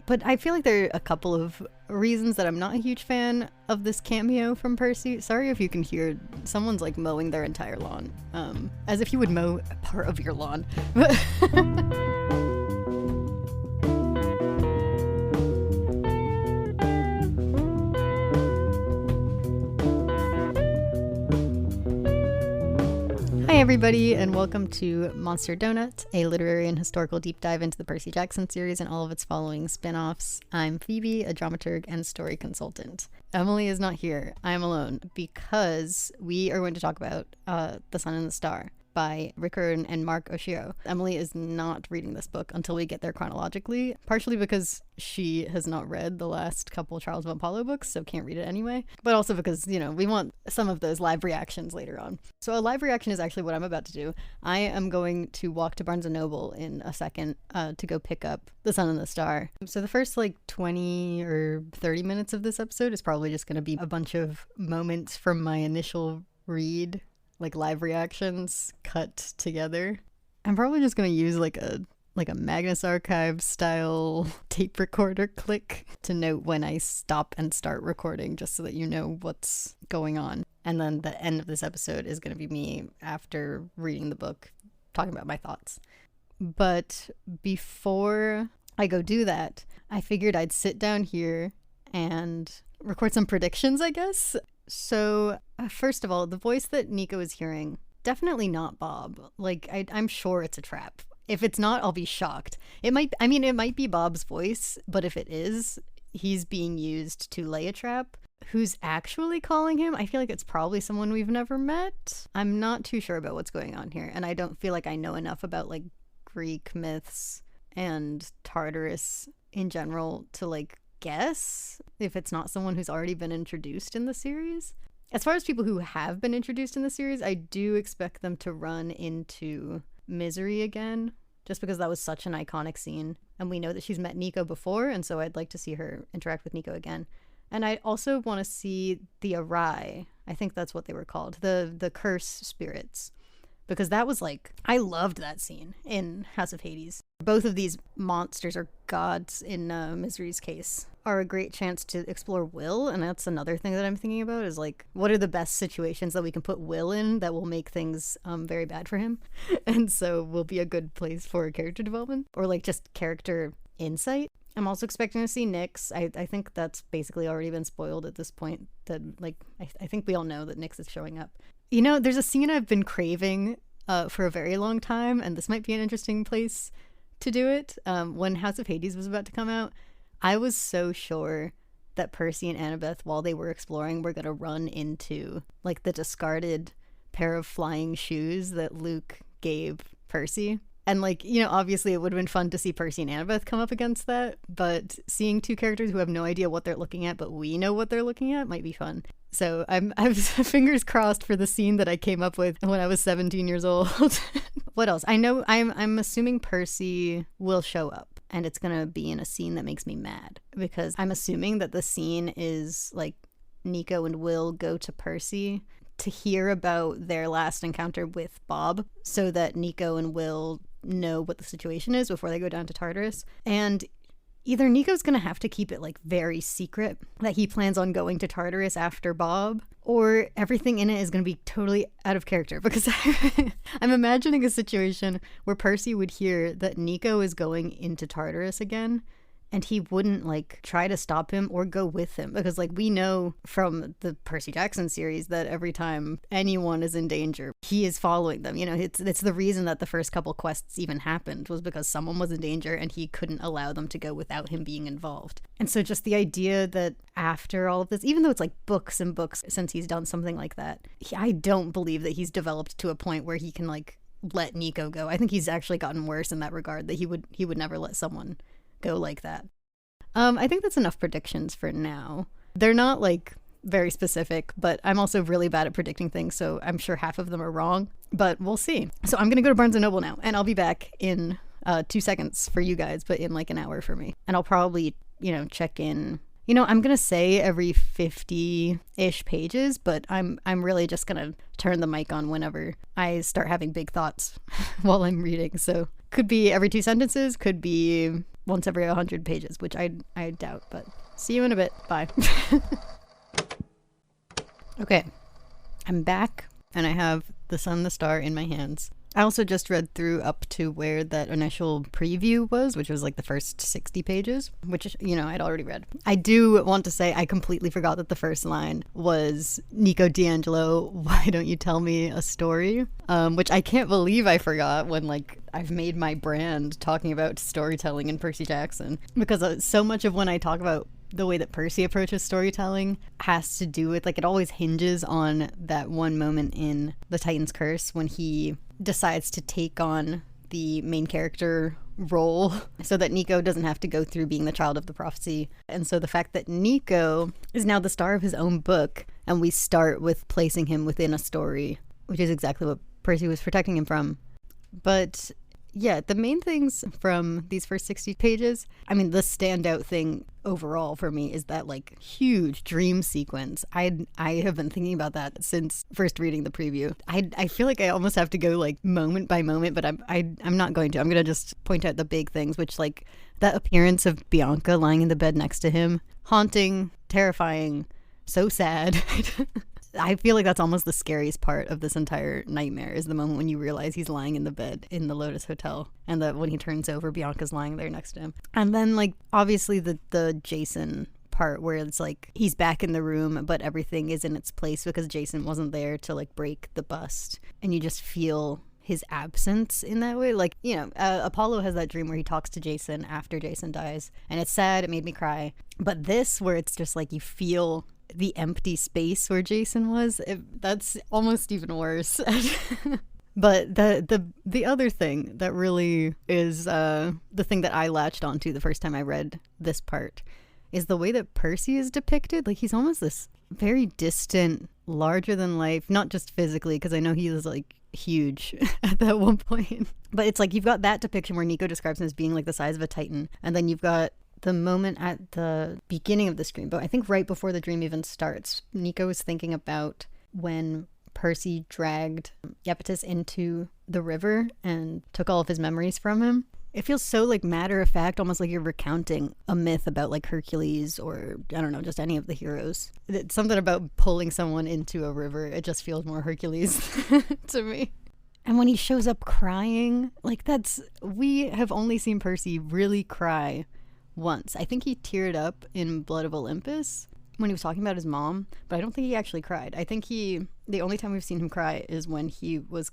But I feel like there are a couple of reasons that I'm not a huge fan of this cameo from Percy. Sorry if you can hear someone's like mowing their entire lawn. As if you would mow a part of your lawn. Hi everybody, and welcome to Monster Donut, a literary and historical deep dive into the Percy Jackson series and all of its following spin-offs. I'm Phoebe, a dramaturg and story consultant. Emily is not here. I am alone because we are going to talk about The Sun and the Star by Riordan and Mark Oshiro. Emily is not reading this book until we get there chronologically, partially because she has not read the last couple Charles von Paulo books, so can't read it anyway, but also because, you know, we want some of those live reactions later on. So a live reaction is actually what I'm about to do. I am going to walk to Barnes & Noble in a second to go pick up The Sun and the Star. So the first like 20 or 30 minutes of this episode is probably just going to be a bunch of moments from my initial read, like live reactions cut together. I'm probably just gonna use like a Magnus Archive style tape recorder click to note when I stop and start recording, just so that you know what's going on. And then the end of this episode is gonna be me after reading the book talking about my thoughts. But before I go do that, I figured I'd sit down here and record some predictions, I guess. So, first of all, the voice that Nico is hearing, definitely not Bob. Like, I'm sure it's a trap. If it's not, I'll be shocked. It might be Bob's voice, but if it is, he's being used to lay a trap. Who's actually calling him? I feel like it's probably someone we've never met. I'm not too sure about what's going on here, and I don't feel like I know enough about, like, Greek myths and Tartarus in general to, like, guess if it's not someone who's already been introduced in the series. As far as people who have been introduced in the series, I do expect them to run into Misery again, just because that was such an iconic scene, and we know that she's met Nico before, and so I'd like to see her interact with Nico again. And I also want to see the Arai, I think that's what they were called, the curse spirits, because that was like, I loved that scene in House of Hades. Both of these monsters, or gods in Misery's case, are a great chance to explore Will, and that's another thing that I'm thinking about, is like, what are the best situations that we can put Will in that will make things very bad for him, and so will be a good place for character development, or like just character insight. I'm also expecting to see Nyx. I think that's basically already been spoiled at this point, that like, I think we all know that Nyx is showing up. You know, there's a scene I've been craving for a very long time, and this might be an interesting place to do it. When House of Hades was about to come out, I was so sure that Percy and Annabeth, while they were exploring, were going to run into like the discarded pair of flying shoes that Luke gave Percy. And like, you know, obviously it would have been fun to see Percy and Annabeth come up against that, but seeing two characters who have no idea what they're looking at, but we know what they're looking at, might be fun. So I've fingers crossed for the scene that I came up with when I was 17 years old. What else? I know I'm assuming Percy will show up, and it's gonna be in a scene that makes me mad, because I'm assuming that the scene is like Nico and Will go to Percy to hear about their last encounter with Bob, so that Nico and Will know what the situation is before they go down to Tartarus. And either Nico's gonna have to keep it like very secret that he plans on going to Tartarus after Bob, or everything in it is gonna be totally out of character, because I'm imagining a situation where Percy would hear that Nico is going into Tartarus again, and he wouldn't like try to stop him or go with him, because like we know from the Percy Jackson series that every time anyone is in danger, he is following them. You know, it's the reason that the first couple quests even happened, was because someone was in danger and he couldn't allow them to go without him being involved. And so just the idea that after all of this, even though it's like books and books since he's done something like that, I don't believe that he's developed to a point where he can like let Nico go. I think he's actually gotten worse in that regard, that he would never let someone go like that. I think that's enough predictions for now. They're not like very specific, but I'm also really bad at predicting things, so I'm sure half of them are wrong, but we'll see. So I'm gonna go to Barnes & Noble now, and I'll be back in 2 seconds for you guys, but in like an hour for me. And I'll probably, you know, check in, you know, I'm gonna say every 50-ish pages, but I'm really just gonna turn the mic on whenever I start having big thoughts while I'm reading. So could be every 2 sentences, could be once every 100 pages, which I doubt, but see you in a bit. Bye. Okay, I'm back, and I have The Sun, the Star in my hands. I also just read through up to where that initial preview was, which was like the first 60 pages, which, you know, I'd already read. I do want to say I completely forgot that the first line was, Nico D'Angelo, why don't you tell me a story? Which I can't believe I forgot when, like, I've made my brand talking about storytelling in Percy Jackson. Because so much of when I talk about the way that Percy approaches storytelling has to do with, like, it always hinges on that one moment in The Titan's Curse when he decides to take on the main character role so that Nico doesn't have to go through being the child of the prophecy. And so the fact that Nico is now the star of his own book, and we start with placing him within a story, which is exactly what Percy was protecting him from. But yeah, the main things from these first 60 pages, I mean, the standout thing overall for me is that, like, huge dream sequence. I have been thinking about that since first reading the preview. I feel like I almost have to go, like, moment by moment, but I'm not going to. I'm going to just point out the big things, which, like, that appearance of Bianca lying in the bed next to him. Haunting, terrifying, so sad. I feel like that's almost the scariest part of this entire nightmare, is the moment when you realize he's lying in the bed in the Lotus Hotel, and that when he turns over, Bianca's lying there next to him. And then, like, obviously the Jason part where it's like he's back in the room, but everything is in its place because Jason wasn't there to, like, break the bust, and you just feel his absence in that way. Like, you know, Apollo has that dream where he talks to Jason after Jason dies, and it's sad, it made me cry. But this, where it's just like you feel the empty space where Jason was, that's almost even worse. But the other thing that really is the thing that I latched onto the first time I read this part is the way that Percy is depicted. Like, he's almost this very distant, larger than life, not just physically, because I know he was, like, huge at that one point, but it's like you've got that depiction where Nico describes him as being like the size of a Titan, and then you've got the moment at the beginning of the dream, but I think right before the dream even starts, Nico is thinking about when Percy dragged Iapetus into the river and took all of his memories from him. It feels so, like, matter of fact, almost like you're recounting a myth about, like, Hercules or, I don't know, just any of the heroes. It's something about pulling someone into a river. It just feels more Hercules to me. And when he shows up crying, like, we have only seen Percy really cry once. I think he teared up in Blood of Olympus when he was talking about his mom, but I don't think he actually cried. I think the only time we've seen him cry is when he was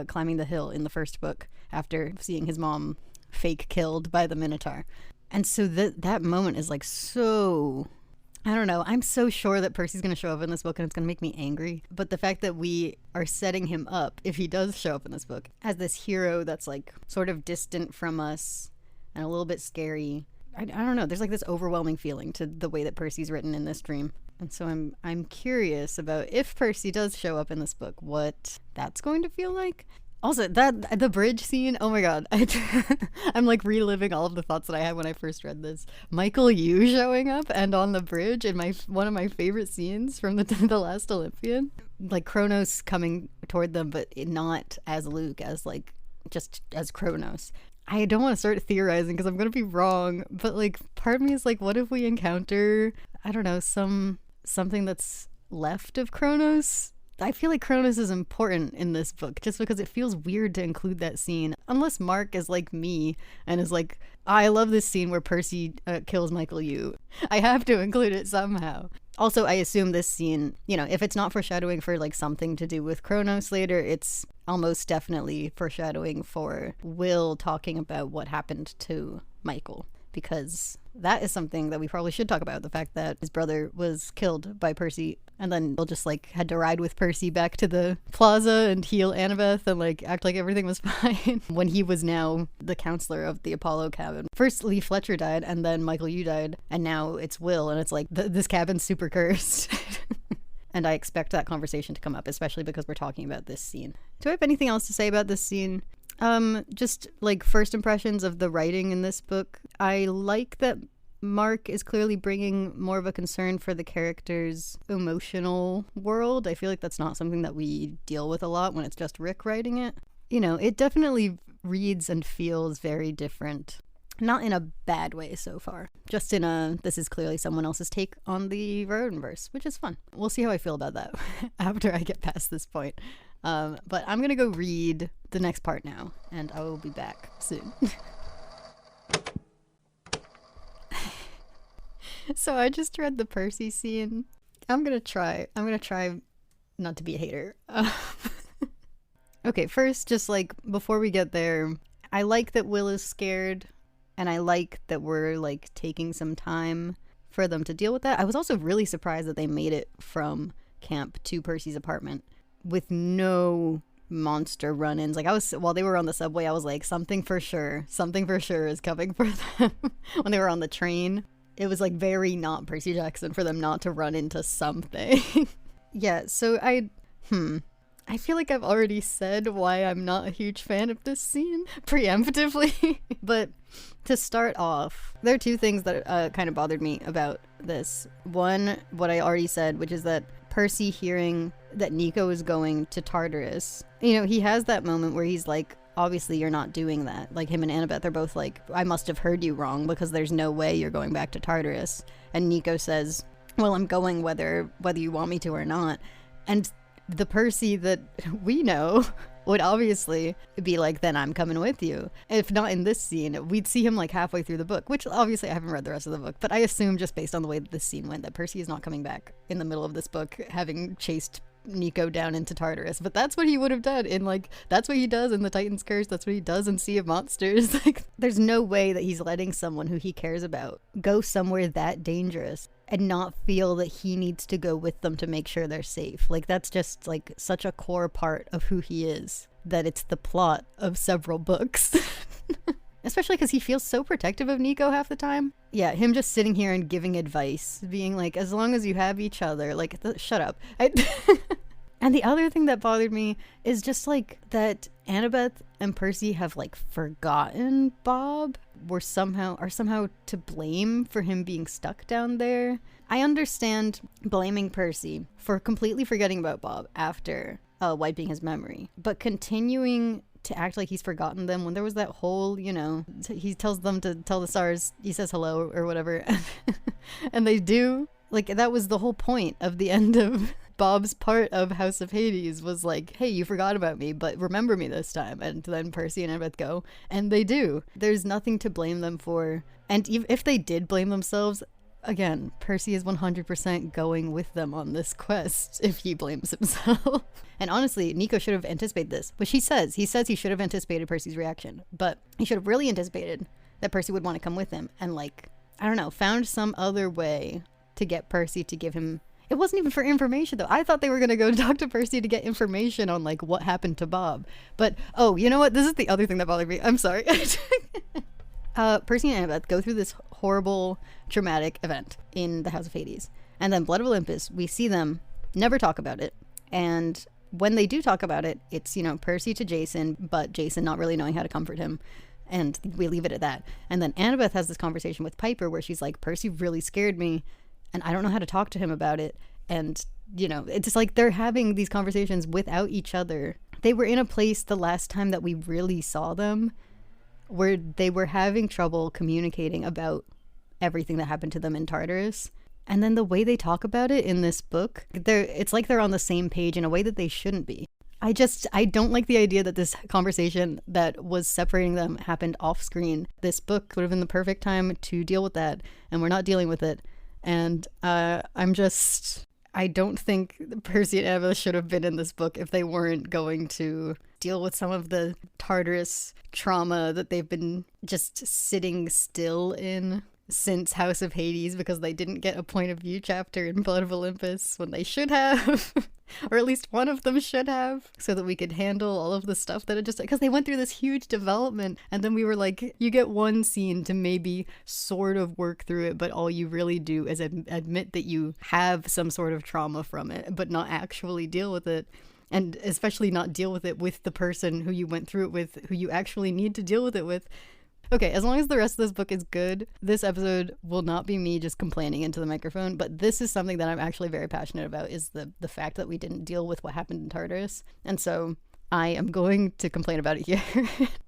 climbing the hill in the first book after seeing his mom fake killed by the Minotaur. And so that moment is, like, so, I don't know, I'm so sure that Percy's going to show up in this book and it's going to make me angry. But the fact that we are setting him up, if he does show up in this book, as this hero that's, like, sort of distant from us and a little bit scary, I don't know, there's, like, this overwhelming feeling to the way that Percy's written in this dream. And so I'm curious about, if Percy does show up in this book, what that's going to feel like. Also, the bridge scene, oh my god, I'm, like, reliving all of the thoughts that I had when I first read this. Michael Yu showing up and on the bridge in one of my favorite scenes from the Last Olympian. Like, Kronos coming toward them, but not as Luke, as, like, just as Kronos. I don't want to start theorizing because I'm going to be wrong, but, like, part of me is like, what if we encounter, I don't know, something that's left of Kronos? I feel like Kronos is important in this book just because it feels weird to include that scene, unless Mark is like me and is like, I love this scene where Percy kills Michael Yu. I have to include it somehow. Also, I assume this scene, you know, if it's not foreshadowing for, like, something to do with Kronos later, it's almost definitely foreshadowing for Will talking about what happened to Michael, because that is something that we probably should talk about, the fact that his brother was killed by Percy, and then Will just, like, had to ride with Percy back to the plaza and heal Annabeth and, like, act like everything was fine when he was now the counselor of the Apollo cabin. First Lee Fletcher died, and then Michael Yu died, and now it's Will, and it's like, this cabin's super cursed. And I expect that conversation to come up, especially because we're talking about this scene. Do I have anything else to say about this scene? Just, like, first impressions of the writing in this book. I like that Mark is clearly bringing more of a concern for the character's emotional world. I feel like that's not something that we deal with a lot when it's just Rick writing it. You know, it definitely reads and feels very different Not in a bad way so far. Just in a, this is clearly someone else's take on the Riordan verse, which is fun. We'll see how I feel about that after I get past this point. But I'm gonna go read the next part now, and I will be back soon. So I just read the Percy scene. I'm gonna try not to be a hater. Okay, first, just like before we get there, I like that Will is scared, and I like that we're like taking some time for them to deal with that. I was also really surprised that they made it from camp to Percy's apartment with no monster run-ins. Like, I was, while they were on the subway, I was like, something for sure is coming for them. When they were on the train, it was like very not Percy Jackson for them not to run into something. Yeah, so I feel like I've already said why I'm not a huge fan of this scene preemptively. But to start off, there are two things that kind of bothered me about this. One, what I already said, which is that Percy hearing that Nico is going to Tartarus, you know, he has that moment where he's like, obviously you're not doing that. Like, him and Annabeth are both like, I must have heard you wrong, because there's no way you're going back to Tartarus. And Nico says, well, I'm going whether you want me to or not. And the Percy that we know would obviously be like, then I'm coming with you. If not in this scene, we'd see him like halfway through the book, which obviously I haven't read the rest of the book, but I assume just based on the way that this scene went that Percy is not coming back in the middle of this book, having chased Nico down into Tartarus. But that's what he would have done in, like, that's what he does in the Titan's Curse, that's what he does in Sea of Monsters. Like, there's no way that he's letting someone who he cares about go somewhere that dangerous and not feel that he needs to go with them to make sure they're safe. Like, that's just like such a core part of who he is that it's the plot of several books. Especially because he feels so protective of Nico half the time. Yeah, him just sitting here and giving advice, being like, as long as you have each other, like, shut up. And the other thing that bothered me is just like that Annabeth and Percy have like forgotten Bob, are somehow to blame for him being stuck down there. I understand blaming Percy for completely forgetting about Bob after wiping his memory, but continuing to act like he's forgotten them when there was that whole, you know, he tells them to tell the stars, he says hello or whatever, and they do. Like, that was the whole point of the end of Bob's part of House of Hades, was like, hey, you forgot about me, but remember me this time. And then Percy and Annabeth go, and they do. There's nothing to blame them for. And if they did blame themselves, again, Percy is 100% going with them on this quest if he blames himself. And honestly, Nico should have anticipated this, which he says he should have anticipated Percy's reaction, but he should have really anticipated that Percy would want to come with him and, like, I don't know, found some other way to get Percy to give him, it wasn't even for information though. I thought they were going to go talk to Percy to get information on like what happened to Bob. But, oh, you know what? This is the other thing that bothered me. I'm sorry. Percy and Annabeth go through this horrible, traumatic event in the House of Hades. And then Blood of Olympus, we see them never talk about it. And when they do talk about it, it's, you know, Percy to Jason, but Jason not really knowing how to comfort him. And we leave it at that. And then Annabeth has this conversation with Piper where she's like, Percy really scared me, and I don't know how to talk to him about it. And, you know, it's just like they're having these conversations without each other. They were in a place the last time that we really saw them where they were having trouble communicating about everything that happened to them in Tartarus. And then the way they talk about it in this book, it's like they're on the same page in a way that they shouldn't be. I don't like the idea that this conversation that was separating them happened off screen. This book would have been the perfect time to deal with that, and we're not dealing with it. And I don't think Percy and Annabeth should have been in this book if they weren't going to deal with some of the Tartarus trauma that they've been just sitting still in since House of Hades, because they didn't get a point of view chapter in Blood of Olympus when they should have. Or at least one of them should have, so that we could handle all of the stuff that it just, because they went through this huge development, and then we were like, you get one scene to maybe sort of work through it, but all you really do is admit that you have some sort of trauma from it, but not actually deal with it. And especially not deal with it with the person who you went through it with, who you actually need to deal with it with. Okay, as long as the rest of this book is good, this episode will not be me just complaining into the microphone, but this is something that I'm actually very passionate about, is the fact that we didn't deal with what happened in Tartarus. And so I am going to complain about it here.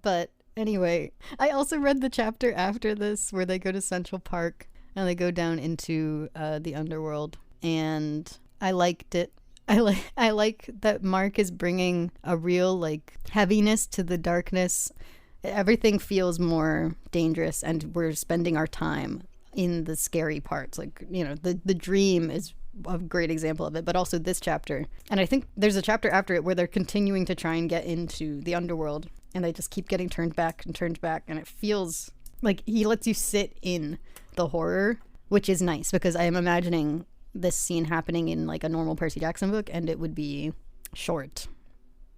But Anyway, I also read the chapter after this where they go to Central Park and they go down into the underworld, and I liked it. I like that Mark is bringing a real like heaviness to the darkness. Everything feels more dangerous, and we're spending our time in the scary parts. Like, you know, the dream is a great example of it, but also this chapter. And I think there's a chapter after it where they're continuing to try and get into the underworld, and they just keep getting turned back, and it feels like he lets you sit in the horror, which is nice, because I am imagining this scene happening in like a normal Percy Jackson book, and it would be short.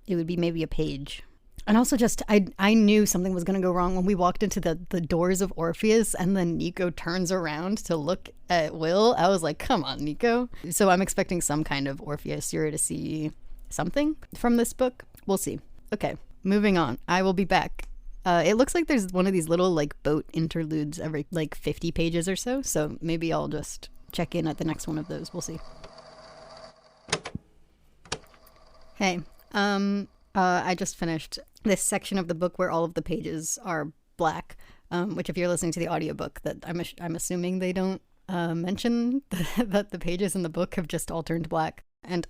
It would be maybe a page. And also just, I knew something was going to go wrong when we walked into the doors of Orpheus, and then Nico turns around to look at Will. I was like, come on, Nico. So I'm expecting some kind of Orpheus. You're to see something from this book. We'll see. Okay, moving on. I will be back. It looks like there's one of these little like boat interludes every like 50 pages or so. So maybe I'll just check in at the next one of those. We'll see. Hey, I just finished this section of the book where all of the pages are black, which if you're listening to the audiobook, that I'm assuming they don't mention that the pages in the book have just all turned black. And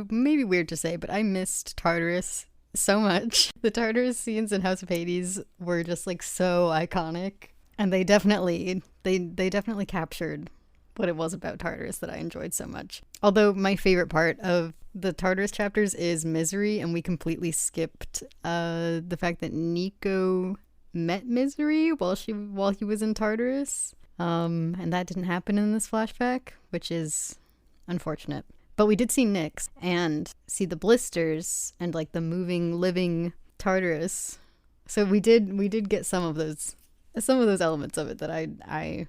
maybe weird to say, but I missed Tartarus so much. The Tartarus scenes in House of Hades were just like so iconic, and they definitely captured what it was about Tartarus that I enjoyed so much. Although my favorite part of the Tartarus chapters is Misery, and we completely skipped the fact that Nico met Misery while he was in Tartarus, and that didn't happen in this flashback, which is unfortunate. But we did see Nyx and see the blisters and like the moving, living Tartarus. So we did get some of those elements of it that I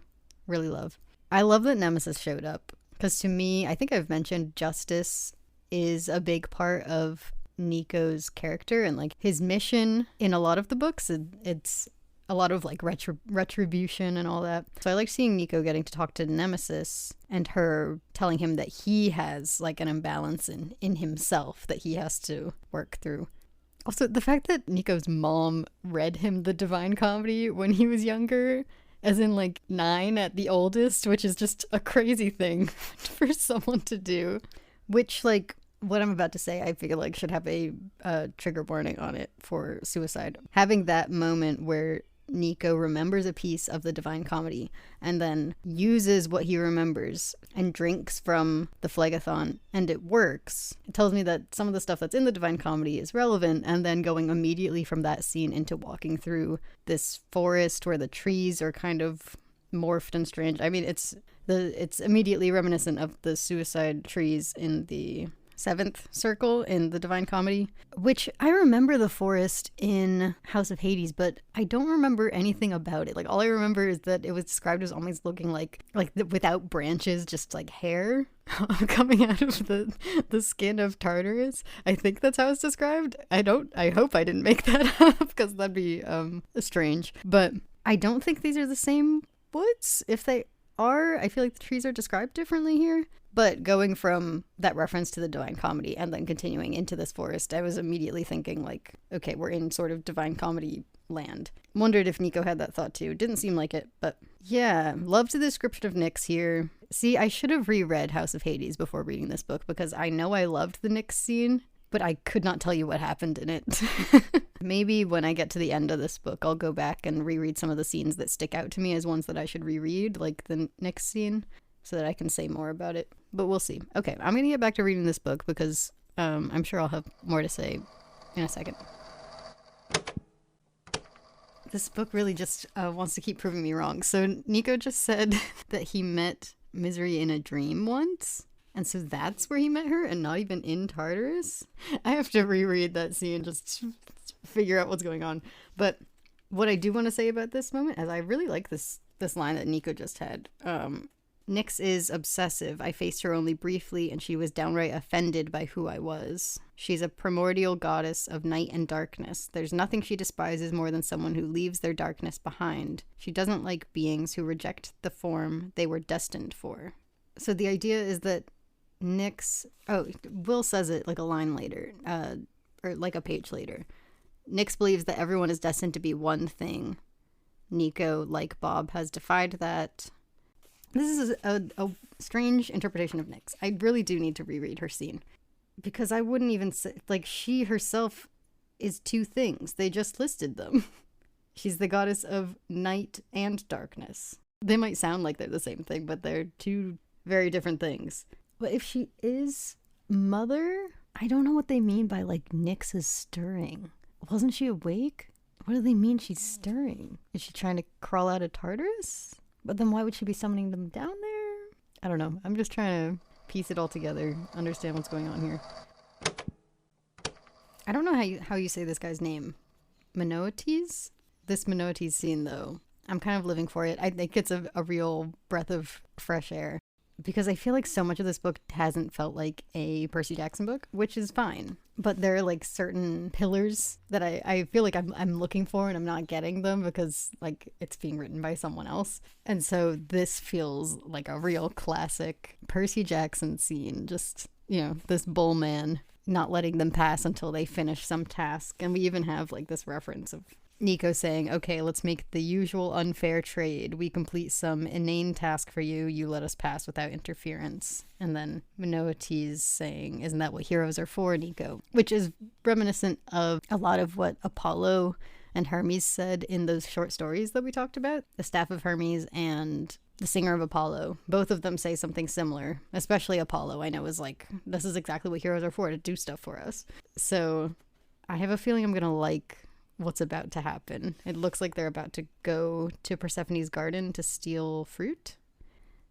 really love. I love that Nemesis showed up, because to me, I think I've mentioned justice is a big part of Nico's character, and like his mission in a lot of the books, it's a lot of like retribution and all that. So I like seeing Nico getting to talk to Nemesis and her telling him that he has like an imbalance in himself that he has to work through. Also, the fact that Nico's mom read him the Divine Comedy when he was younger, as in like 9 at the oldest, which is just a crazy thing for someone to do. Which, like, what I'm about to say, I feel like should have a trigger warning on it for suicide. Having that moment where Nico remembers a piece of the Divine Comedy and then uses what he remembers and drinks from the Phlegathon, and it works. It tells me that some of the stuff that's in the Divine Comedy is relevant, and then going immediately from that scene into walking through this forest where the trees are kind of morphed and strange. I mean, it's immediately reminiscent of the suicide trees in the 7th circle in the Divine Comedy, which I remember the forest in House of Hades, but I don't remember anything about it. Like, all I remember is that it was described as almost looking like without branches, just like hair coming out of the skin of Tartarus. I think that's how it's described. I hope I didn't make that up, because that'd be strange. But I don't think these are the same woods. If they are, I feel like the trees are described differently here. But going from that reference to the Divine Comedy and then continuing into this forest, I was immediately thinking like, okay, we're in sort of Divine Comedy land. Wondered if Nico had that thought too. Didn't seem like it, but yeah, loved the description of Nyx here. See, I should have reread House of Hades before reading this book, because I know I loved the Nyx scene, but I could not tell you what happened in it. Maybe when I get to the end of this book, I'll go back and reread some of the scenes that stick out to me as ones that I should reread, like the Nyx scene, so that I can say more about it. But we'll see. Okay, I'm gonna get back to reading this book, because I'm sure I'll have more to say in a second. This book really just wants to keep proving me wrong. So Nico just said that he met Misery in a dream once, and so that's where he met her, and not even in Tartarus. I have to reread that scene just to figure out what's going on. But what I do want to say about this moment is I really like this line that Nico just had. Nyx is obsessive. I faced her only briefly, and she was downright offended by who I was. She's a primordial goddess of night and darkness. There's nothing she despises more than someone who leaves their darkness behind. She doesn't like beings who reject the form they were destined for. So the idea is that Nyx... Oh, Will says it like a line later, or like a page later. Nyx believes that everyone is destined to be one thing. Nico, like Bob, has defied that. This is a strange interpretation of Nyx. I really do need to reread her scene. Because I wouldn't even say, like, she herself is two things. They just listed them. She's the goddess of night and darkness. They might sound like they're the same thing, but they're two very different things. But if she is mother, I don't know what they mean by, like, Nyx is stirring. Wasn't she awake? What do they mean she's stirring? Is she trying to crawl out of Tartarus? But then why would she be summoning them down there? I don't know. I'm just trying to piece it all together, understand what's going on here. I don't know how you say this guy's name. Minoetes? This Minoetes scene, though, I'm kind of living for it. I think it's a real breath of fresh air. Because I feel like so much of this book hasn't felt like a Percy Jackson book, which is fine. But there are like certain pillars that I feel like I'm looking for and I'm not getting them because like it's being written by someone else. And so this feels like a real classic Percy Jackson scene. Just, you know, this bull man not letting them pass until they finish some task. And we even have like this reference of Nico saying, okay, let's make the usual unfair trade. We complete some inane task for you. You let us pass without interference. And then Minoetes saying, isn't that what heroes are for, Nico? Which is reminiscent of a lot of what Apollo and Hermes said in those short stories that we talked about. The Staff of Hermes and the Singer of Apollo. Both of them say something similar. Especially Apollo, I know, is like, this is exactly what heroes are for, to do stuff for us. So I have a feeling I'm going to like what's about to happen. It looks like they're about to go to Persephone's garden to steal fruit.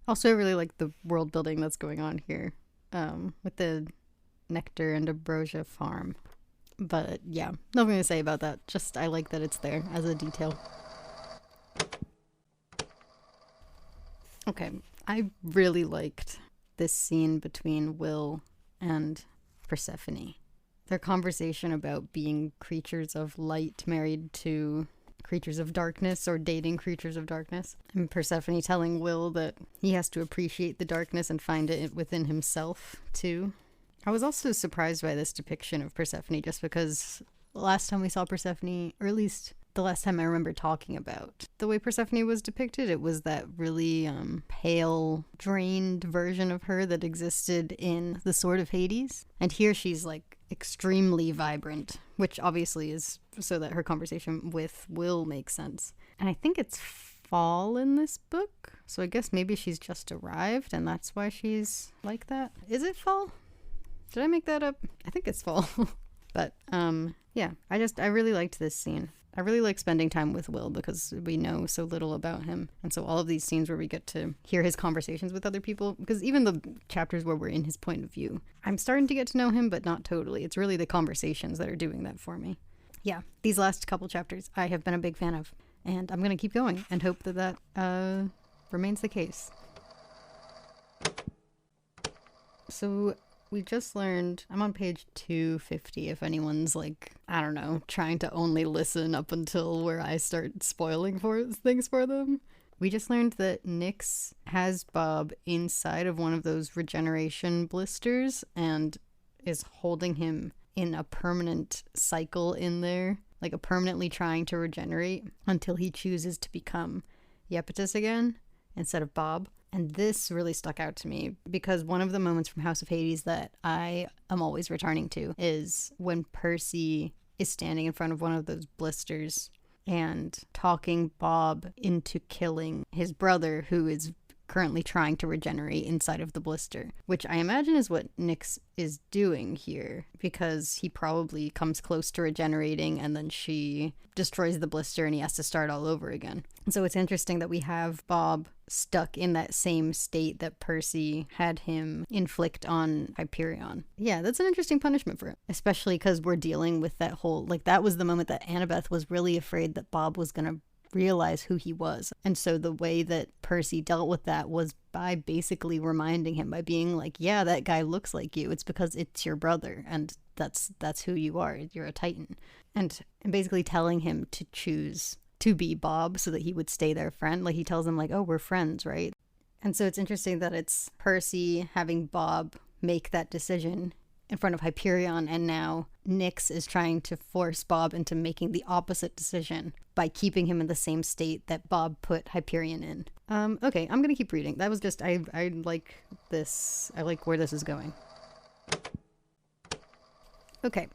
Also, I really like the world building that's going on here with the Nectar and Ambrosia farm. But yeah, nothing to say about that. Just I like that it's there as a detail. Okay, I really liked this scene between Will and Persephone. Their conversation about being creatures of light married to creatures of darkness or dating creatures of darkness. And Persephone telling Will that he has to appreciate the darkness and find it within himself too. I was also surprised by this depiction of Persephone just because the last time we saw Persephone, or at least the last time I remember talking about the way Persephone was depicted, it was that really pale, drained version of her that existed in The Sword of Hades. And here she's like extremely vibrant, which obviously is so that her conversation with Will makes sense. And I think it's fall in this book, so I guess maybe she's just arrived and that's why she's like that. Is it fall? Did I make that up? I think it's fall. But yeah, I really liked this scene. I really like spending time with Will because we know so little about him. And so all of these scenes where we get to hear his conversations with other people, because even the chapters where we're in his point of view, I'm starting to get to know him, but not totally. It's really the conversations that are doing that for me. Yeah, these last couple chapters I have been a big fan of. And I'm going to keep going and hope that remains the case. So we just learned, I'm on page 250 if anyone's like, I don't know, trying to only listen up until where I start spoiling things for them. We just learned that Nyx has Bob inside of one of those regeneration blisters and is holding him in a permanent cycle in there, like a permanently trying to regenerate until he chooses to become Iapetus again instead of Bob. And this really stuck out to me because one of the moments from House of Hades that I am always returning to is when Percy is standing in front of one of those blisters and talking Bob into killing his brother who is currently trying to regenerate inside of the blister, which I imagine is what Nyx is doing here because he probably comes close to regenerating and then she destroys the blister and he has to start all over again. And so it's interesting that we have Bob stuck in that same state that Percy had him inflict on Hyperion. Yeah, that's an interesting punishment for him, especially because we're dealing with that whole, like that was the moment that Annabeth was really afraid that Bob was going to realize who he was. And so the way that Percy dealt with that was by basically reminding him, by being like, yeah, that guy looks like you. It's because it's your brother and that's who you are. You're a Titan. And basically telling him to choose to be Bob so that he would stay their friend. Like he tells him like, oh, we're friends, right? And so it's interesting that it's Percy having Bob make that decision in front of Hyperion, and now Nyx is trying to force Bob into making the opposite decision by keeping him in the same state that Bob put Hyperion in. Okay, I'm gonna keep reading. That was just, I like this. I like where this is going. Okay,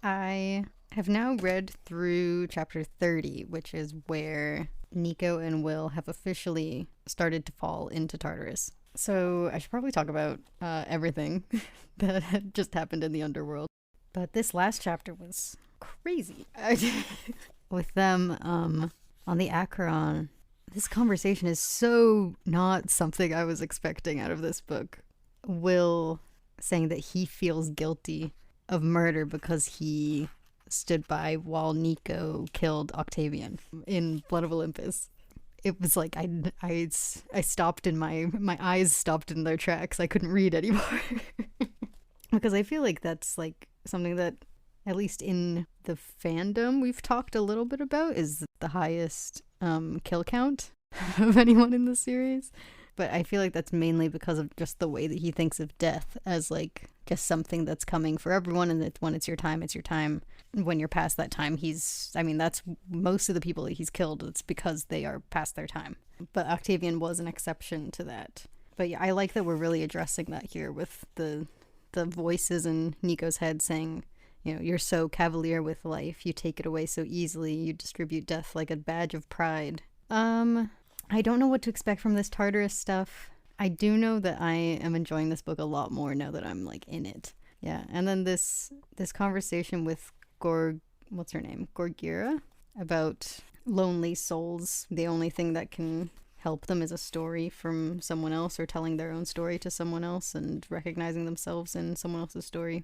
I have now read through chapter 30, which is where Nico and Will have officially started to fall into Tartarus. So I should probably talk about everything that had just happened in the underworld. But this last chapter was crazy. With them on the Acheron, this conversation is so not something I was expecting out of this book. Will saying that he feels guilty of murder because he stood by while Nico killed Octavian in Blood of Olympus. It was like I stopped in my eyes stopped in their tracks. I couldn't read anymore. Because I feel like that's like something that, at least in the fandom, we've talked a little bit about, is the highest kill count of anyone in the series. But I feel like that's mainly because of just the way that he thinks of death as like just something that's coming for everyone, and that when it's your time, it's your time. When you're past that time, that's most of the people that he's killed, it's because they are past their time. But Octavian was an exception to that. But yeah, I like that we're really addressing that here with the voices in Nico's head saying, you know, you're so cavalier with life, you take it away so easily, you distribute death like a badge of pride. I don't know what to expect from this Tartarus stuff. I do know that I am enjoying this book a lot more now that I'm like in it. Yeah, and then this conversation with what's her name? Gorgira, about lonely souls. The only thing that can help them is a story from someone else, or telling their own story to someone else and recognizing themselves in someone else's story.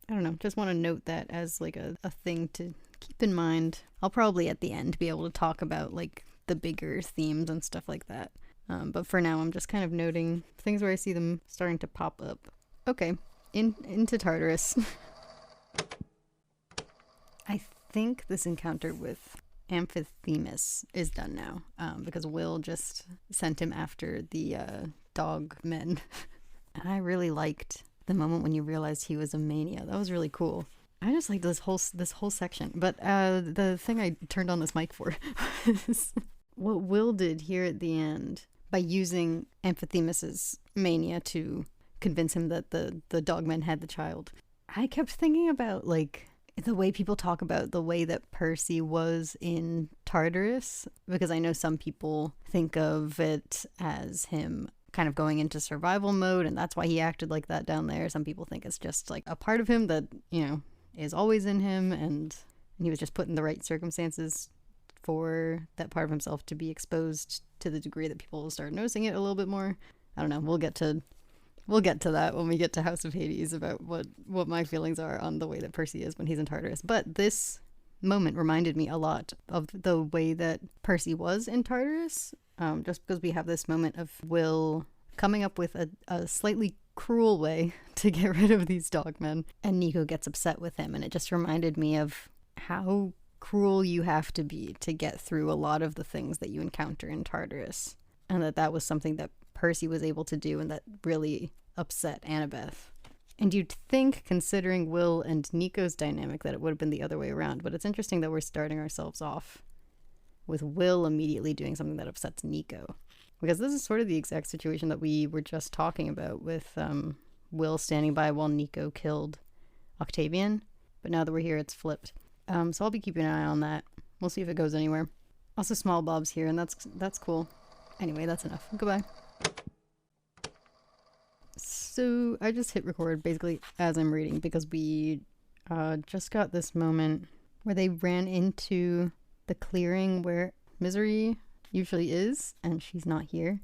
I don't know, just want to note that as like a thing to keep in mind. I'll probably at the end be able to talk about like the bigger themes and stuff like that. But for now, I'm just kind of noting things where I see them starting to pop up. Okay, into Tartarus. I think this encounter with Amphithemis is done now, because Will just sent him after the dog men. And I really liked the moment when you realized he was a mania. That was really cool. I just like this whole section. But the thing I turned on this mic for was what Will did here at the end by using Amphithemis's mania to convince him that the dogmen had the child. I kept thinking about like the way people talk about the way that Percy was in Tartarus, because I know some people think of it as him kind of going into survival mode, and that's why he acted like that down there. Some people think it's just like a part of him that, you know, is always in him, and he was just put in the right circumstances for that part of himself to be exposed to the degree that people will start noticing it a little bit more. I don't know. We'll get to that when we get to House of Hades, about what my feelings are on the way that Percy is when he's in Tartarus. But this moment reminded me a lot of the way that Percy was in Tartarus, just because we have this moment of Will coming up with a slightly cruel way to get rid of these dogmen, and Nico gets upset with him, and it just reminded me of how cruel you have to be to get through a lot of the things that you encounter in Tartarus, and that was something that Percy was able to do, and that really upset Annabeth. And you'd think, considering Will and Nico's dynamic, that it would have been the other way around, but it's interesting that we're starting ourselves off with Will immediately doing something that upsets Nico, because this is sort of the exact situation that we were just talking about with Will standing by while Nico killed Octavian, but now that we're here, it's flipped. So I'll be keeping an eye on that. We'll see if it goes anywhere. Also, Small Bob's here, and that's cool. Anyway, that's enough. Goodbye. So I just hit record basically as I'm reading, because we just got this moment where they ran into the clearing where Misery usually is, and she's not here,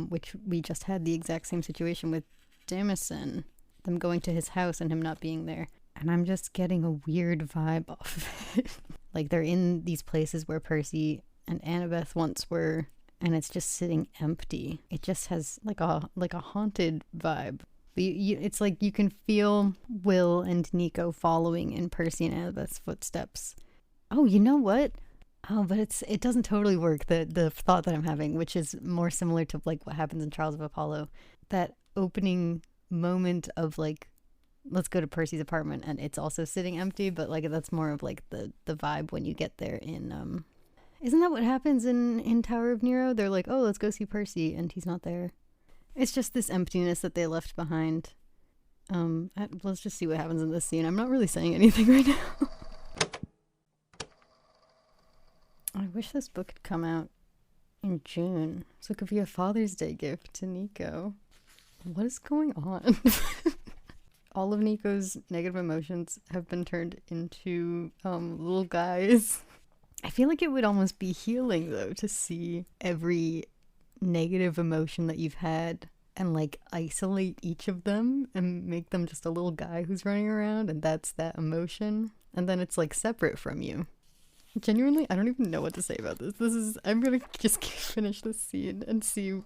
which we just had the exact same situation with Damison, them going to his house and him not being there. And I'm just getting a weird vibe off of it. Like, they're in these places where Percy and Annabeth once were, and it's just sitting empty. It just has like a haunted vibe. It's like you can feel Will and Nico following in Percy and Annabeth's footsteps. Oh, you know what? Oh, but it doesn't totally work. The thought that I'm having, which is more similar to like what happens in Trials of Apollo, that opening moment of like let's go to Percy's apartment and it's also sitting empty, but like that's more of like the vibe when you get there in isn't that what happens in Tower of Nero? They're like, oh, let's go see Percy, and he's not there. It's just this emptiness that they left behind. Let's just see what happens in this scene. I'm not really saying anything right now. I wish this book had come out in June, so it could be a Father's Day gift to Nico. What is going on? All of Nico's negative emotions have been turned into little guys. I feel like it would almost be healing, though, to see every negative emotion that you've had and, like, isolate each of them and make them just a little guy who's running around, and that's that emotion. And then it's, like, separate from you. Genuinely, I don't even know what to say about this. I'm gonna just finish this scene and see.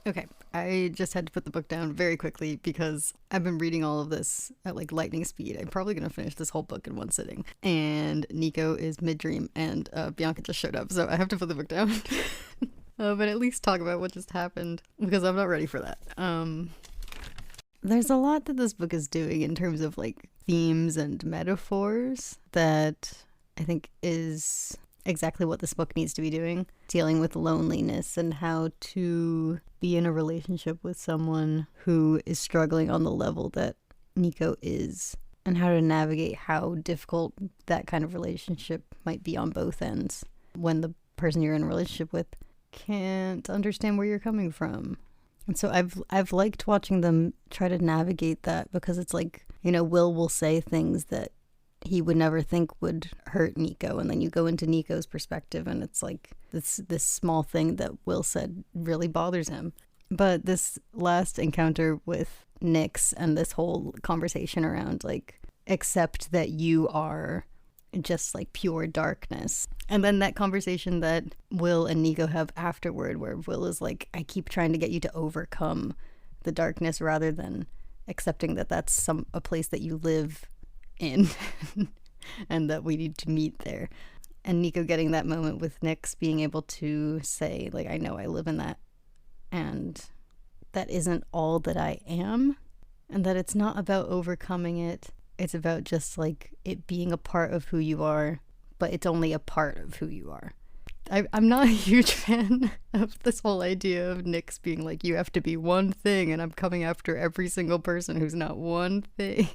Okay, I just had to put the book down very quickly because I've been reading all of this at like lightning speed. I'm probably going to finish this whole book in one sitting. And Nico is mid-dream and Bianca just showed up, so I have to put the book down. But at least talk about what just happened because I'm not ready for that. There's a lot that this book is doing in terms of like themes and metaphors that I think is exactly what this book needs to be doing. Dealing with loneliness and how to be in a relationship with someone who is struggling on the level that Nico is, and how to navigate how difficult that kind of relationship might be on both ends when the person you're in a relationship with can't understand where you're coming from. And so I've liked watching them try to navigate that because it's like, you know, Will say things that he would never think would hurt Nico, and then you go into Nico's perspective and it's like this small thing that Will said really bothers him. But this last encounter with Nyx and this whole conversation around like accept that you are just like pure darkness, and then that conversation that Will and Nico have afterward where Will is like, I keep trying to get you to overcome the darkness rather than accepting that that's a place that you live in and that we need to meet there. And Nico getting that moment with Nyx being able to say like, I know I live in that and that isn't all that I am, and that it's not about overcoming it, it's about just like it being a part of who you are, but it's only a part of who you are. I'm not a huge fan of this whole idea of Nyx being like, you have to be one thing and I'm coming after every single person who's not one thing.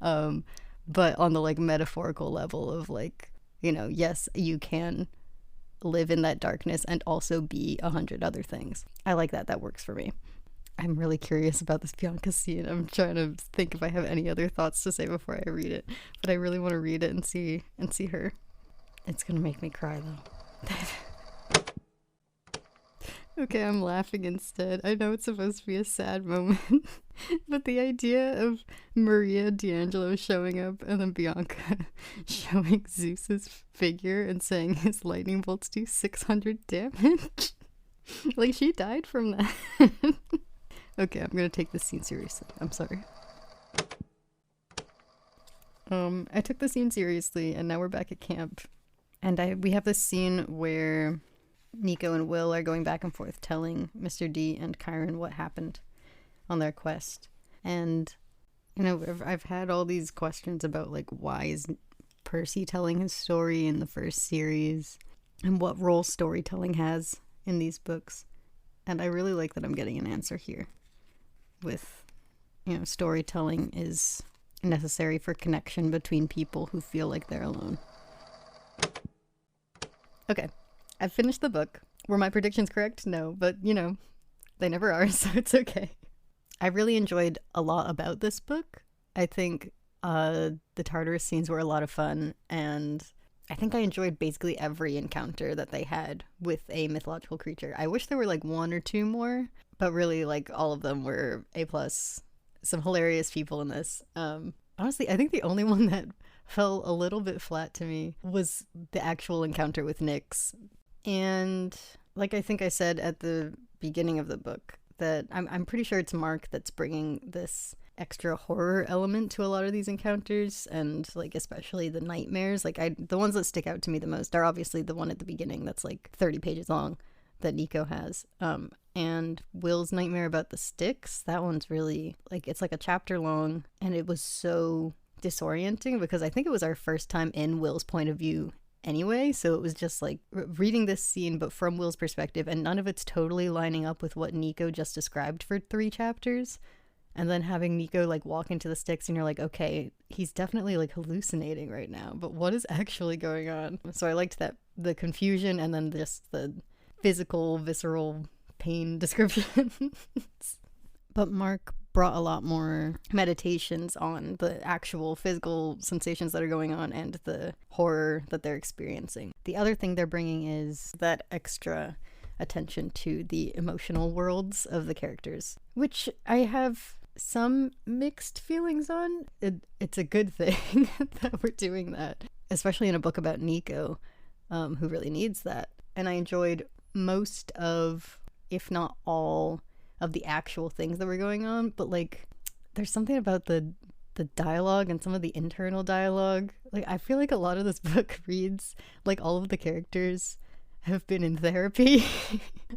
But on the like metaphorical level of like, you know, yes, you can live in that darkness and also be 100 other things. I like that. That works for me. I'm really curious about this Bianca scene. I'm trying to think if I have any other thoughts to say before I read it, but I really want to read it and see her. It's gonna make me cry though. Okay, I'm laughing instead. I know it's supposed to be a sad moment, but the idea of Maria D'Angelo showing up and then Bianca showing Zeus's figure and saying his lightning bolts do 600 damage. Like, she died from that. Okay, I'm gonna take this scene seriously. I'm sorry. I took the scene seriously, and now we're back at camp. And we have this scene where Nico and Will are going back and forth telling Mr. D and Chiron what happened on their quest. And, you know, I've had all these questions about, like, why is Percy telling his story in the first series? And what role storytelling has in these books. And I really like that I'm getting an answer here. With, you know, storytelling is necessary for connection between people who feel like they're alone. Okay, I've finished the book. Were my predictions correct? No, but, you know, they never are, so it's okay. I really enjoyed a lot about this book. I think the Tartarus scenes were a lot of fun, and I think I enjoyed basically every encounter that they had with a mythological creature. I wish there were like one or two more, but really like all of them were A+. Some hilarious people in this. Honestly, I think the only one that fell a little bit flat to me was the actual encounter with Nyx. And like I think I said at the beginning of the book, that I'm pretty sure it's Mark that's bringing this extra horror element to a lot of these encounters, and like especially the nightmares. Like the ones that stick out to me the most are obviously the one at the beginning that's like 30 pages long that Nico has. And Will's nightmare about the sticks, that one's really, like, it's like a chapter long, and it was so disorienting because I think it was our first time in Will's point of view anyway, so it was just like reading this scene but from Will's perspective, and none of it's totally lining up with what Nico just described for 3 chapters. And then having Nico like walk into the sticks and you're like, okay, he's definitely like hallucinating right now, but what is actually going on? So I liked that, the confusion, and then just the physical, visceral pain descriptions. But Mark brought a lot more meditations on the actual physical sensations that are going on and the horror that they're experiencing. The other thing they're bringing is that extra attention to the emotional worlds of the characters, which I have some mixed feelings on. It's a good thing that we're doing that, especially in a book about Nico, who really needs that. And I enjoyed most of, if not all, of the actual things that were going on, but like there's something about the dialogue and some of the internal dialogue. Like I feel like a lot of this book reads like all of the characters have been in therapy.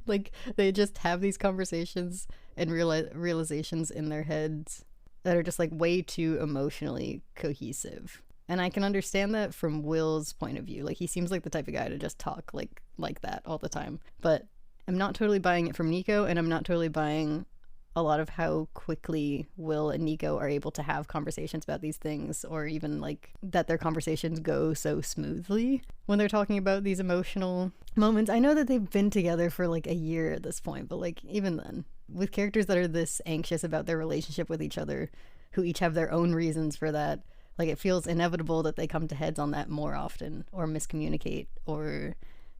Like they just have these conversations and realizations in their heads that are just like way too emotionally cohesive. And I can understand that from Will's point of view. Like he seems like the type of guy to just talk like that all the time. But I'm not totally buying it from Nico, and I'm not totally buying a lot of how quickly Will and Nico are able to have conversations about these things, or even like that their conversations go so smoothly when they're talking about these emotional moments. I know that they've been together for like a year at this point, but like even then, with characters that are this anxious about their relationship with each other, who each have their own reasons for that, like it feels inevitable that they come to heads on that more often, or miscommunicate, or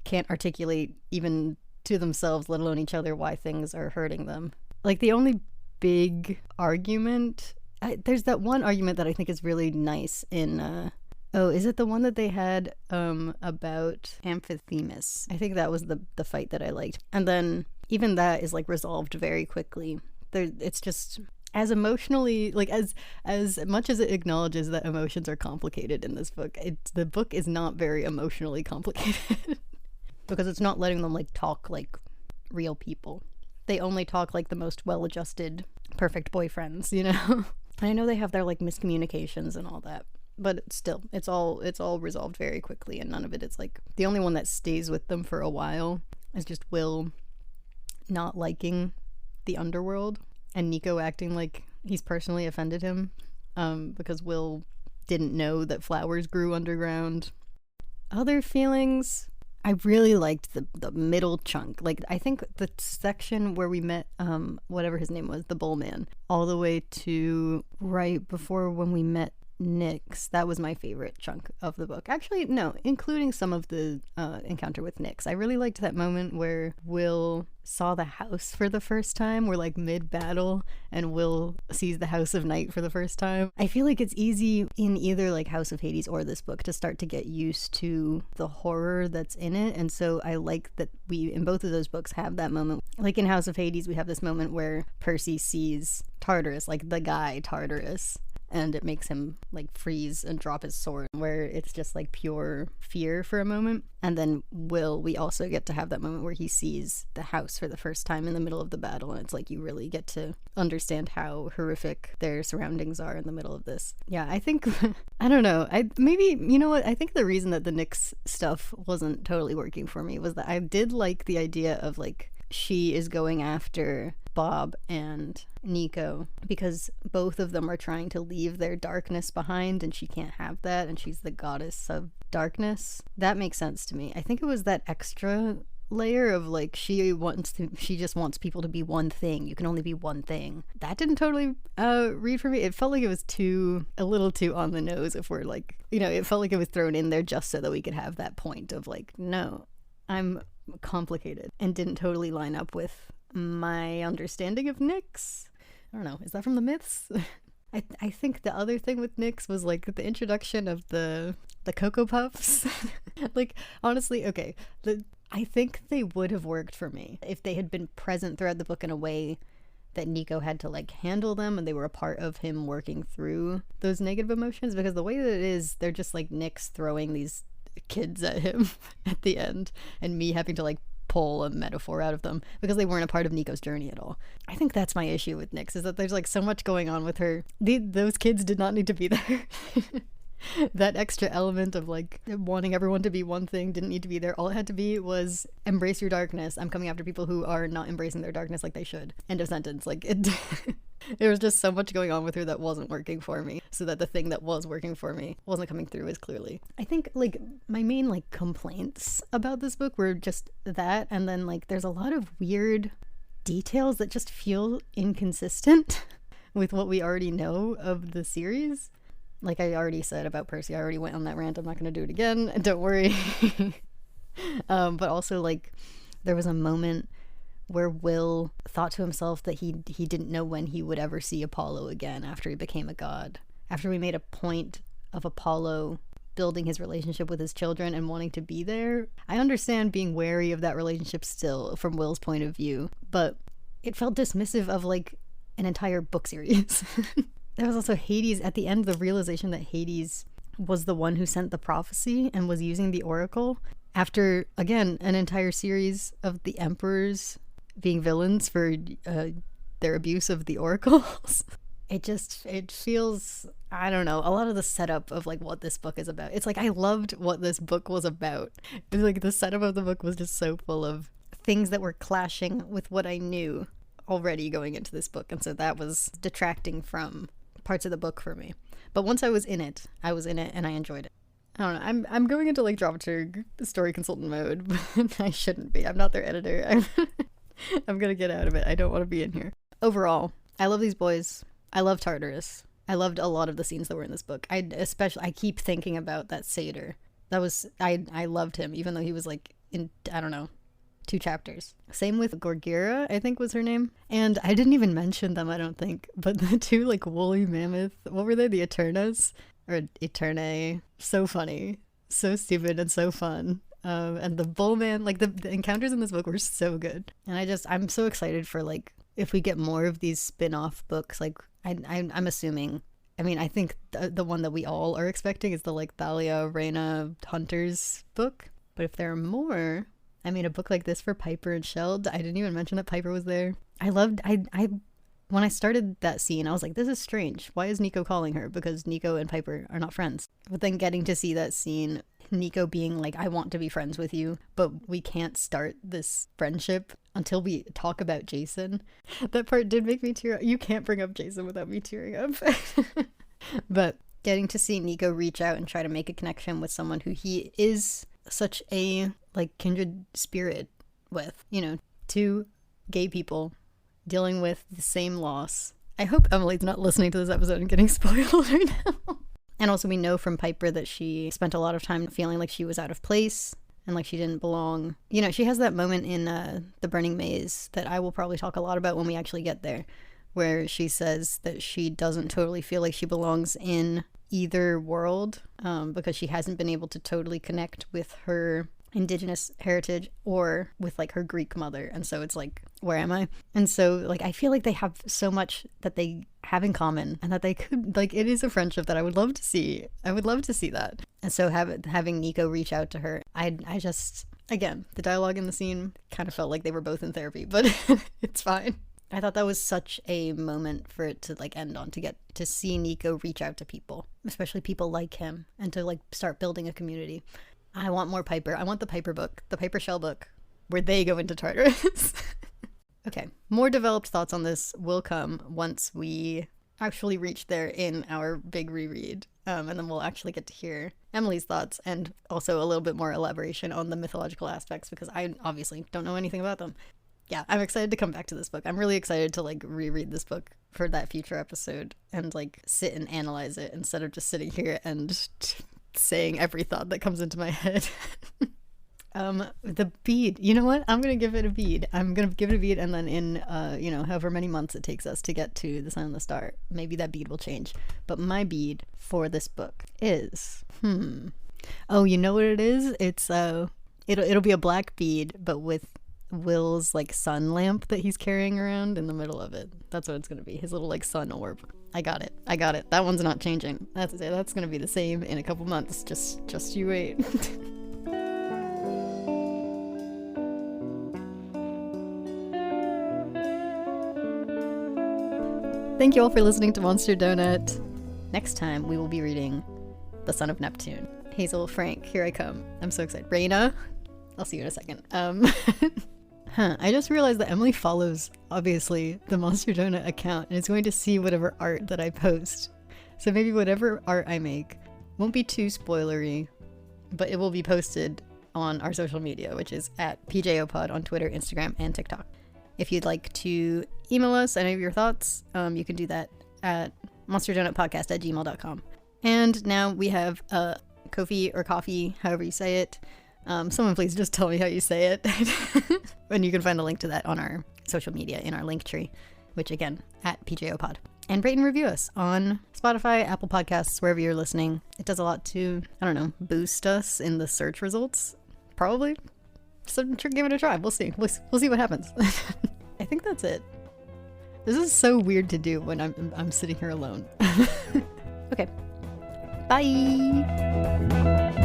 can't articulate even to themselves, let alone each other, why things are hurting them. Like the only big argument, there's that one argument that I think is really nice in is it the one that they had about Amphithemis? I think that was the fight that I liked. And then even that is like resolved very quickly. It's just as emotionally, like as much as it acknowledges that emotions are complicated in this book, the book is not very emotionally complicated. Because it's not letting them like talk like real people. They only talk like the most well-adjusted, perfect boyfriends, you know? I know they have their like miscommunications and all that, but still, it's all resolved very quickly, and none of it is like, the only one that stays with them for a while is just Will not liking the underworld and Nico acting like he's personally offended him, because Will didn't know that flowers grew underground. Other feelings, I really liked the middle chunk. Like, I think the section where we met, whatever his name was, the bull man, all the way to right before when we met Nyx, that was my favorite chunk of the book. Actually, no, including some of the encounter with Nyx. I really liked that moment where Will saw the house for the first time. We're like mid-battle and Will sees the House of Night for the first time. I feel like it's easy in either like House of Hades or this book to start to get used to the horror that's in it, and so I like that we in both of those books have that moment. Like in House of Hades, we have this moment where Percy sees Tartarus, like the guy Tartarus, and it makes him like freeze and drop his sword, where it's just like pure fear for a moment. And then we also get to have that moment where he sees the house for the first time in the middle of the battle, and it's like you really get to understand how horrific their surroundings are in the middle of this. Yeah, I think I don't know, maybe, you know what, I think the reason that the Nyx stuff wasn't totally working for me was that I did like the idea of like she is going after Bob and Nico because both of them are trying to leave their darkness behind, and she can't have that, and she's the goddess of darkness. That makes sense to me. I think it was that extra layer of like she just wants people to be one thing. You can only be one thing. That didn't totally read for me. It felt like it was a little too on the nose, if we're like, you know, it felt like it was thrown in there just so that we could have that point of like, no, I'm complicated, and didn't totally line up with my understanding of Nyx. I don't know, is that from the myths? I think the other thing with Nyx was like the introduction of the Cocoa Puffs. Like, honestly, okay, I think they would have worked for me if they had been present throughout the book in a way that Nico had to like handle them, and they were a part of him working through those negative emotions, because the way that it is, they're just like Nyx throwing these kids at him at the end, and me having to like pull a metaphor out of them because they weren't a part of Nico's journey at all. I think that's my issue with Nyx, is that there's like so much going on with her. Those kids did not need to be there. That extra element of like wanting everyone to be one thing didn't need to be there. All it had to be was embrace your darkness. I'm coming after people who are not embracing their darkness like they should. End of sentence. Like it there was just so much going on with her that wasn't working for me, so that the thing that was working for me wasn't coming through as clearly. I think like my main like complaints about this book were just that, and then like there's a lot of weird details that just feel inconsistent with what we already know of the series. Like I already said about Percy, I already went on that rant. I'm not going to do it again. Don't worry. But also, like, there was a moment where Will thought to himself that he didn't know when he would ever see Apollo again after he became a god. After we made a point of Apollo building his relationship with his children and wanting to be there, I understand being wary of that relationship still from Will's point of view, but it felt dismissive of, like, an entire book series. There was also Hades at the end, the realization that Hades was the one who sent the prophecy and was using the oracle after, again, an entire series of the emperors being villains for their abuse of the oracles. It feels, I don't know, a lot of the setup of like what this book is about. It's like I loved what this book was about. It's like the setup of the book was just so full of things that were clashing with what I knew already going into this book, and so that was detracting from parts of the book for me. But once I was in it and I enjoyed it. I don't know, I'm going into like dramaturg story consultant mode, but I shouldn't be. I'm not their editor. I'm gonna get out of it. I don't want to be in here. Overall, I love these boys. I love Tartarus. I loved a lot of the scenes that were in this book. I keep thinking about that satyr. I loved him, even though he was like in, I don't know, 2 chapters. Same with Gorgira, I think was her name. And I didn't even mention them, I don't think. But the 2 like woolly mammoth, what were they? The Eternas? Or Eternae. So funny. So stupid and so fun. And the bullman, like the encounters in this book were so good. And I'm so excited for like, if we get more of these spin-off books, like I'm assuming, I mean, I think the one that we all are expecting is the like Thalia Reyna Hunters book. But if there are more, I mean, a book like this for Piper and Sheld. I didn't even mention that Piper was there. When I started that scene, I was like, this is strange. Why is Nico calling her? Because Nico and Piper are not friends. But then getting to see that scene, Nico being like, I want to be friends with you, but we can't start this friendship until we talk about Jason. That part did make me tear up. You can't bring up Jason without me tearing up. But getting to see Nico reach out and try to make a connection with someone who he is such a like kindred spirit with, you know, 2 gay people dealing with the same loss. I hope Emily's not listening to this episode and getting spoiled right now. And also we know from Piper that she spent a lot of time feeling like she was out of place and like she didn't belong. You know, she has that moment in The Burning Maze that I will probably talk a lot about when we actually get there, where she says that she doesn't totally feel like she belongs in either world because she hasn't been able to totally connect with her indigenous heritage or with like her Greek mother, and so it's like, where am I? And so like I feel like they have so much that they have in common, and that they could like, it is a friendship that I would love to see. I would love to see that. And so having Nico reach out to her, I just, again, the dialogue in the scene kind of felt like they were both in therapy, but it's fine. I thought that was such a moment for it to like end on, to get to see Nico reach out to people, especially people like him, and to like start building a community. I want more Piper. I want the Piper book, the Piper Shell book, where they go into Tartarus. Okay, more developed thoughts on this will come once we actually reach there in our big reread. And then we'll actually get to hear Emily's thoughts and also a little bit more elaboration on the mythological aspects, because I obviously don't know anything about them. Yeah, I'm excited to come back to this book. I'm really excited to like reread this book for that future episode and like sit and analyze it instead of just sitting here and saying every thought that comes into my head. The bead, you know what? I'm gonna give it a bead. I'm gonna give it a bead, and then in you know, however many months it takes us to get to the Sign and the Star, maybe that bead will change. But my bead for this book is oh, you know what it is? It's it'll be a black bead, but with Will's like sun lamp that he's carrying around in the middle of it. That's what it's gonna be, his little like sun orb. I got it. That one's not changing. That's gonna be the same in a couple months. Just you wait. Thank you all for listening to Monster Donut. Next time, we will be reading The Son of Neptune. Hazel, Frank, here I come. I'm so excited. Raina, I'll see you in a second. I just realized that Emily follows, obviously, the Monster Donut account and is going to see whatever art that I post. So maybe whatever art I make won't be too spoilery, but it will be posted on our social media, which is at PJOpod on Twitter, Instagram, and TikTok. If you'd like to email us any of your thoughts, you can do that at monsterdonutpodcast@gmail.com. And now we have Ko-fi or coffee, however you say it. Someone please just tell me how you say it. And you can find a link to that on our social media in our link tree, which again, at PJOpod. And rate and review us on Spotify, Apple Podcasts, wherever you're listening. It does a lot to, I don't know, boost us in the search results, probably. So give it a try. We'll see. We'll see what happens. I think that's it. This is so weird to do when I'm sitting here alone. Okay. Bye.